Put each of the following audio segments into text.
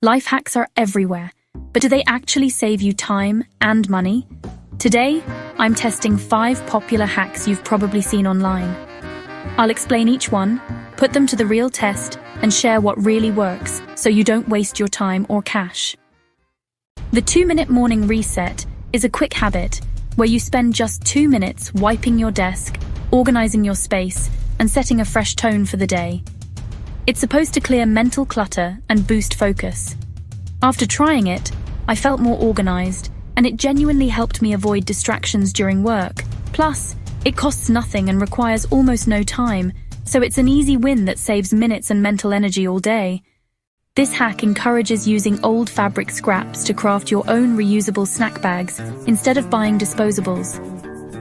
Life hacks are everywhere, but do they actually save you time and money? Today, I'm testing 5 popular hacks you've probably seen online. I'll explain each one, put them to the real test, and share what really works so you don't waste your time or cash. The 2-minute morning reset is a quick habit where you spend just 2 minutes wiping your desk, organizing your space, and setting a fresh tone for the day. It's supposed to clear mental clutter and boost focus. After trying it, I felt more organized, and it genuinely helped me avoid distractions during work. Plus, it costs nothing and requires almost no time, so it's an easy win that saves minutes and mental energy all day. This hack encourages using old fabric scraps to craft your own reusable snack bags instead of buying disposables.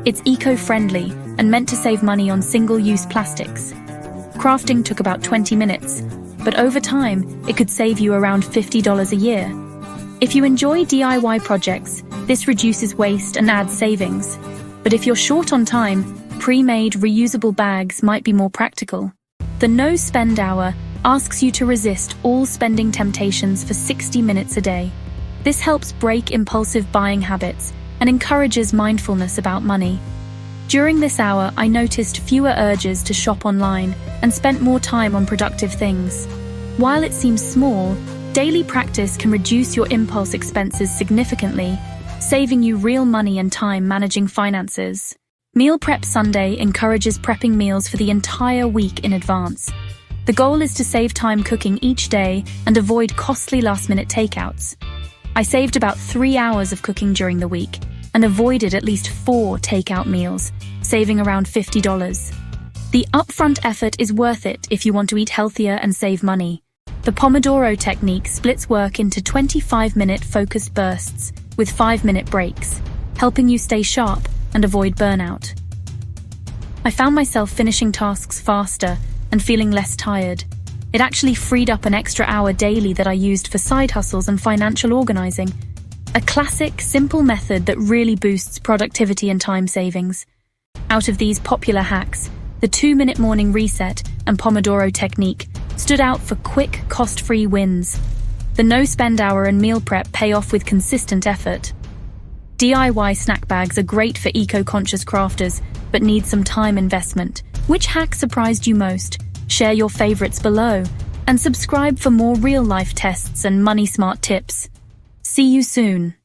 It's eco-friendly and meant to save money on single-use plastics. Crafting took about 20 minutes, but over time, it could save you around $50 a year. If you enjoy DIY projects, this reduces waste and adds savings. But if you're short on time, pre-made reusable bags might be more practical. The No Spend Hour asks you to resist all spending temptations for 60 minutes a day. This helps break impulsive buying habits and encourages mindfulness about money. During this hour, I noticed fewer urges to shop online and spent more time on productive things. While it seems small, daily practice can reduce your impulse expenses significantly, saving you real money and time managing finances. Meal Prep Sunday encourages prepping meals for the entire week in advance. The goal is to save time cooking each day and avoid costly last-minute takeouts. I saved about 3 hours of cooking during the week and avoided at least 4 takeout meals, saving around $50. The upfront effort is worth it if you want to eat healthier and save money. The Pomodoro technique splits work into 25-minute focused bursts with 5-minute breaks, helping you stay sharp and avoid burnout. I found myself finishing tasks faster and feeling less tired. It actually freed up an extra hour daily that I used for side hustles and financial organizing. A classic, simple method that really boosts productivity and time savings. Out of these popular hacks, the 2-minute morning reset and Pomodoro technique stood out for quick, cost-free wins. The No Spend Hour and meal prep pay off with consistent effort. DIY snack bags are great for eco-conscious crafters, but need some time investment. Which hack surprised you most? Share your favorites below, and subscribe for more real-life tests and money-smart tips. See you soon.